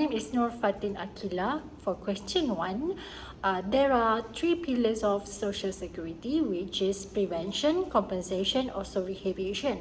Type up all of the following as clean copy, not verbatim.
name is Nur Fatin Akila. For question 1, there are 3 pillars of social security, which is prevention, compensation, also rehabilitation.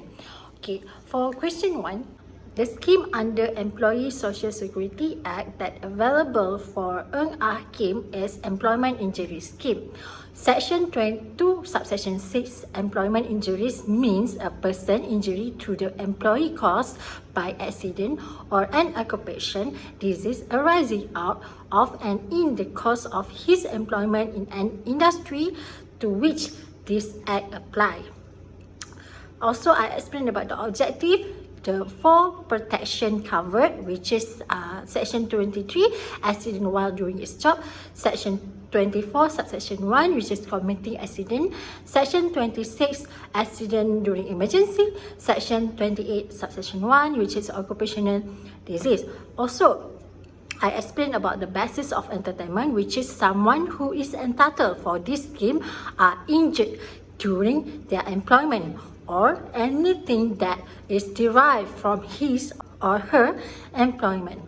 Okay, for question 1, the scheme under Employee Social Security Act that available for Hakim is Employment Injury Scheme. Section 22, subsection 6, employment injuries means a person injury to the employee caused by accident or an occupation disease arising out of and in the course of his employment in an industry to which this act apply. Also, I explained about the objective, the 4 protection covered, which is section 23, accident while doing its job, section 24, subsection 1, which is committing accident, section 26, accident during emergency, section 28, subsection 1, which is occupational disease. Also, I explained about the basis of entertainment, which is someone who is entitled for this scheme are injured during their employment or anything that is derived from his or her employment.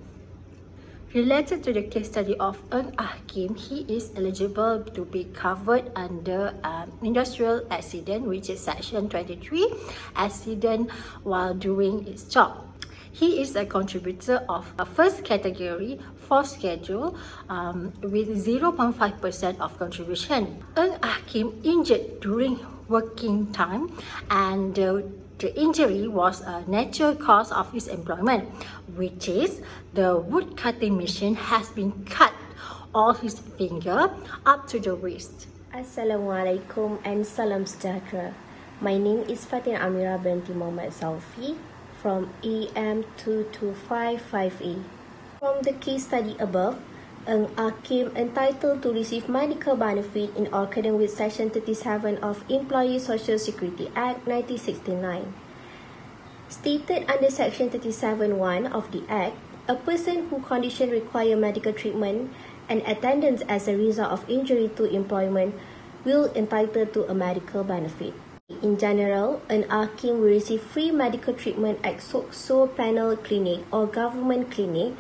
Related to the case study of Hakim, he is eligible to be covered under industrial accident, which is section 23, accident while doing its job. He is a contributor of a first category, 4th schedule, with 0.5% of contribution. Hakim injured during working time, and the injury was a natural cause of his employment, which is the wood cutting machine has been cut all his finger up to the wrist. Assalamualaikum and salam sejahtera. My name is Fatin Amira binti Muhammad Saufi from ADM653A. From the case study above, an Hakim entitled to receive medical benefit in accordance with Section 37 of Employee Social Security Act 1969. Stated under Section 37(1) of the Act, a person whose condition require medical treatment and attendance as a result of injury to employment will entitled to a medical benefit. In general, an Hakim will receive free medical treatment at SOCSO panel clinic or government clinic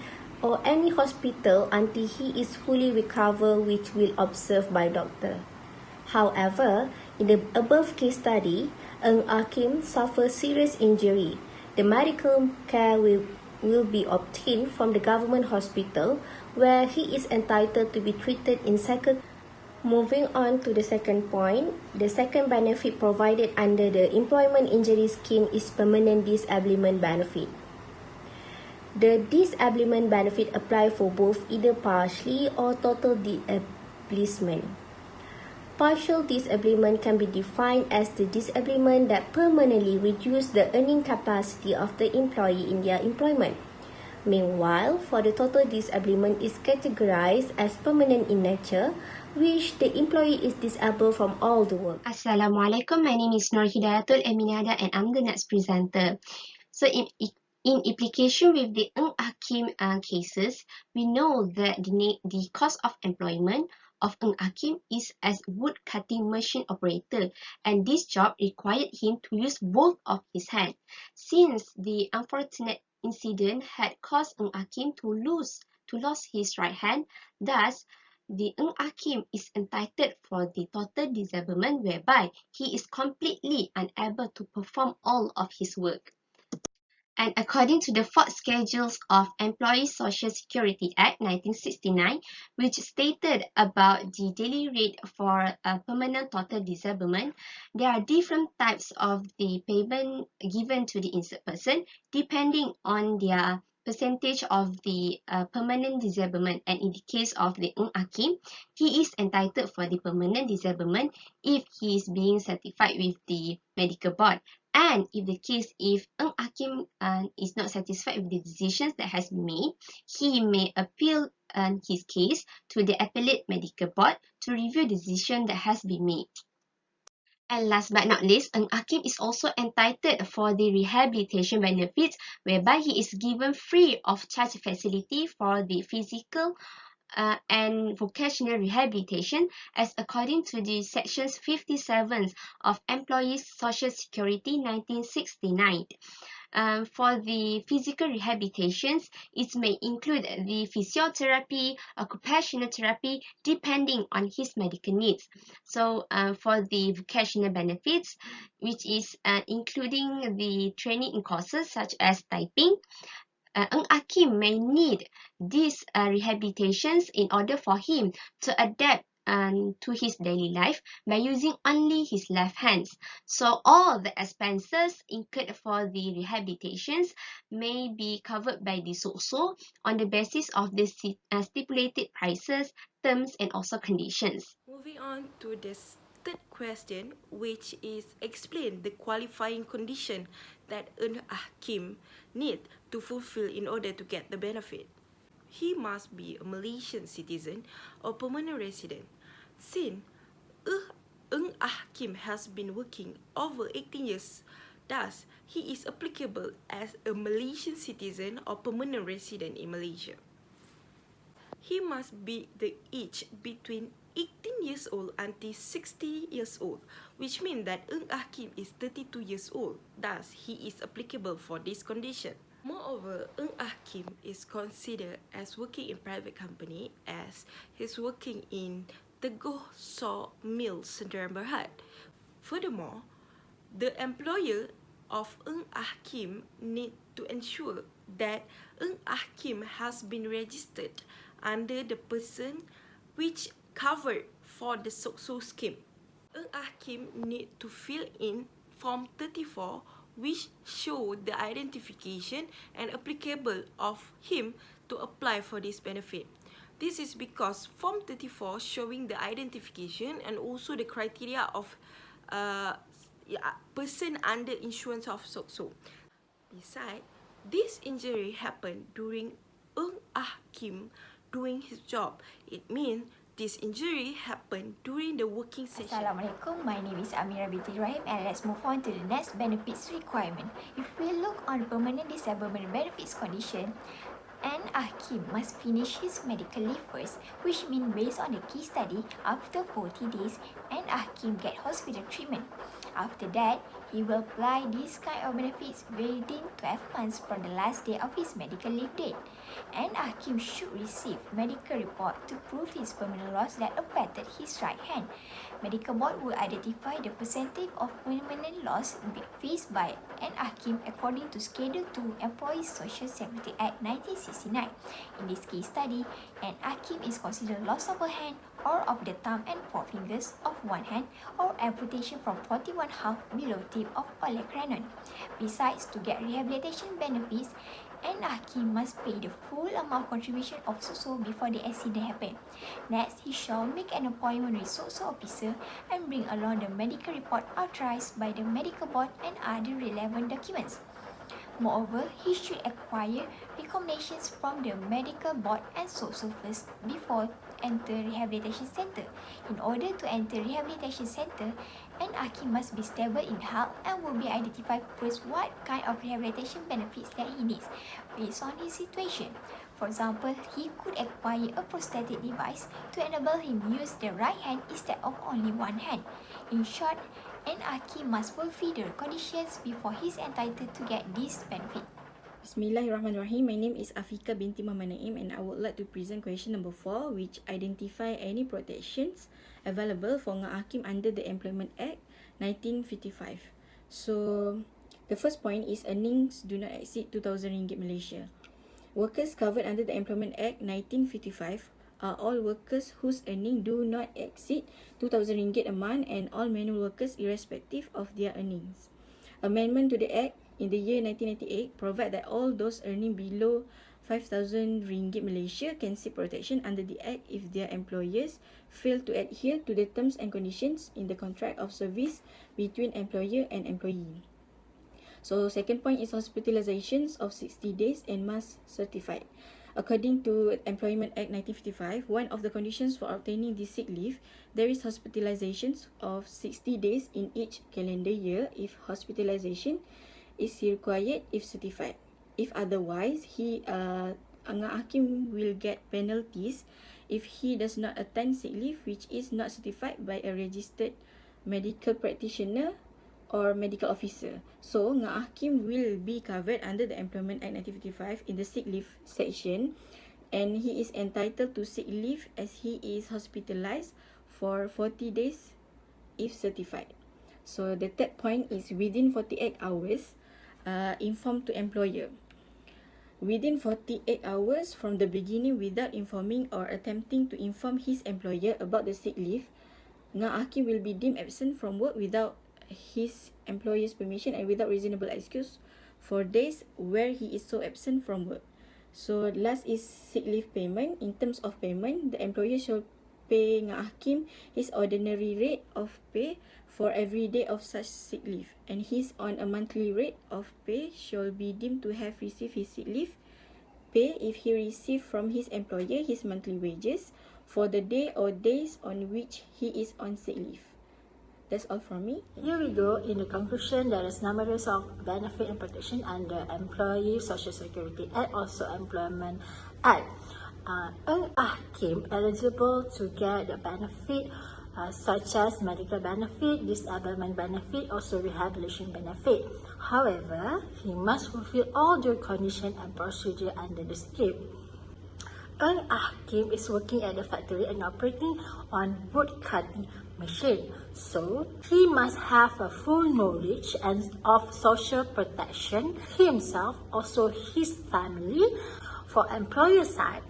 or any hospital until he is fully recovered, which will observed by doctor. However, in the above case study, an Hakim suffers serious injury. The medical care will be obtained from the government hospital where he is entitled to be treated in second. Moving on to the second point, the second benefit provided under the Employment Injury Scheme is Permanent Disablement Benefit. The disablement benefit apply for both either partially or total disablement. Partial disablement can be defined as the disablement that permanently reduces the earning capacity of the employee in their employment. Meanwhile, for the total disablement is categorized as permanent in nature, which the employee is disabled from all the work. Assalamualaikum, my name is Nur Hidayatul Aminada and I'm the next presenter. So in application with the Hakim cases, we know that the cost of employment of Hakim is as wood cutting machine operator, and this job required him to use both of his hands. Since the unfortunate incident had caused Hakim to lose his right hand, thus the Hakim is entitled for the total disablement, whereby he is completely unable to perform all of his work. And according to the 4th schedules of Employee Social Security Act 1969, which stated about the daily rate for a permanent total disablement, there are different types of the payment given to the injured person depending on their percentage of the permanent disablement. And in the case of the Hakim, he is entitled for the permanent disablement if he is being certified with the medical board. And if Hakim is not satisfied with the decisions that has been made, he may appeal his case to the appellate medical board to review the decision that has been made. And last but not least, Hakim is also entitled for the rehabilitation benefits, whereby he is given free of charge facility for the physical and vocational rehabilitation as according to the sections 57 of Employees Social Security 1969. For the physical rehabilitations, it may include the physiotherapy, occupational therapy, depending on his medical needs. So for the vocational benefits, which is including the training in courses such as typing, Ng Akim may need these rehabilitations in order for him to adapt to his daily life by using only his left hands. So all the expenses incurred for the rehabilitations may be covered by the SOSO on the basis of the stipulated prices, terms, and also conditions. Moving on to the third question, which is explain the qualifying condition that an hakim need to fulfill in order to get the benefit. He must be a Malaysian citizen or permanent resident. Since Ng Hakim has been working over 18 years, thus he is applicable as a Malaysian citizen or permanent resident in Malaysia. He must be the age between 18 years old until 60 years old, which means that Ng Hakim is 32 years old. Thus, he is applicable for this condition. Moreover, Ng Hakim is considered as working in private company as he's working in Teguh Saw Mill, Sdn Bhd. Furthermore, the employer of Ng Hakim need to ensure that Ng Hakim has been registered under the person which covered for the SOCSO scheme. Ng Hakim need to fill in Form 34, which show the identification and applicable of him to apply for this benefit. This is because Form 34 showing the identification and also the criteria of person under insurance of SOCSO. Besides, this injury happened during Ng Hakim doing his job. It means this injury happened during the working session. Assalamualaikum, my name is Amira binti Rahim, and let's move on to the next benefits requirement. If we look on permanent disablement benefits condition, N Hakim must finish his medical leave first, which means based on the case study, after 40 days, N Hakim get hospital treatment. After that, he will apply this kind of benefits within 12 months from the last day of his medical leave date. N Hakim should receive medical report to prove his permanent loss that affected his right hand. Medical board will identify the percentage of permanent loss faced by N Hakim according to Schedule 2 Employees Social Security Act 1969. In this case study, N Hakim is considered loss of a hand or of the thumb and forefingers of one hand, or amputation from 41 half below tip of olecranon. Besides, to get rehabilitation benefits, N Hakim must pay the full amount contribution of SOSO before the accident happened. Next, he shall make an appointment with SOSO officer and bring along the medical report authorized by the medical board and other relevant documents. Moreover, he should acquire recommendations from the medical board and SOSO first before enter rehabilitation center. In order to enter rehabilitation center, N Hakim must be stable in health and will be identified first what kind of rehabilitation benefits that he needs based on his situation. For example, he could acquire a prosthetic device to enable him use the right hand instead of only one hand. In short, N Hakim must fulfill the conditions before he is entitled to get this benefit. Bismillahirrahmanirrahim. My name is Afika binti Muhammad Naim, and I would like to present question number 4, which identify any protections available for Ng Hakim under the Employment Act 1955. So, the first point is earnings do not exceed 2,000 ringgit Malaysia. Workers covered under the Employment Act 1955 are all workers whose earning do not exceed 2,000 ringgit a month, and all manual workers irrespective of their earnings. Amendment to the Act in the year 1998 provide that all those earning below 5,000 ringgit Malaysia can seek protection under the Act if their employers fail to adhere to the terms and conditions in the contract of service between employer and employee. So, second point is hospitalizations of 60 days and must certified. According to Employment Act 1955, one of the conditions for obtaining this sick leave, there is hospitalizations of 60 days in each calendar year if hospitalization is required if certified. If otherwise, Ng Hakim will get penalties if he does not attend sick leave which is not certified by a registered medical practitioner or medical officer. So, Ngah Hakim will be covered under the Employment Act 1955 in the sick leave section, and he is entitled to sick leave as he is hospitalized for 40 days if certified. So, the third point is within 48 hours, inform to employer. Within 48 hours from the beginning without informing or attempting to inform his employer about the sick leave, Ngah Hakim will be deemed absent from work without his employer's permission and without reasonable excuse for days where he is so absent from work. So last is sick leave payment. In terms of payment, the employer shall pay Ngah Hakim his ordinary rate of pay for every day of such sick leave, and his on a monthly rate of pay shall be deemed to have received his sick leave pay if he received from his employer his monthly wages for the day or days on which he is on sick leave. That's all from me. Here we go. In the conclusion, there is numerous of benefit and protection under Employee Social Security Act, also Employment Act. Hakim eligible to get the benefit such as medical benefit, disablement benefit, also rehabilitation benefit. However, he must fulfill all the conditions and procedure under the scheme. Hakim is working at the factory and operating on wood cutting machine. So, he must have a full knowledge of social protection himself, also his family. For employer side,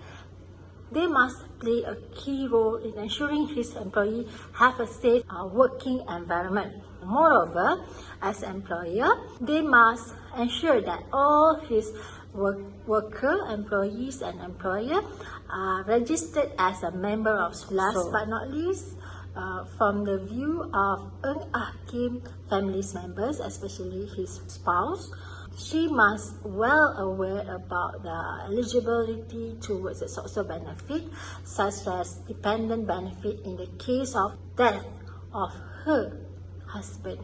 they must play a key role in ensuring his employee have a safe working environment. Moreover, as employer, they must ensure that all his worker, employees and employer are registered as a member of SOSO. Last but not least, from the view of Hakim family's members, especially his spouse, she must well aware about the eligibility towards the social benefit, such as dependent benefit in the case of death of her husband.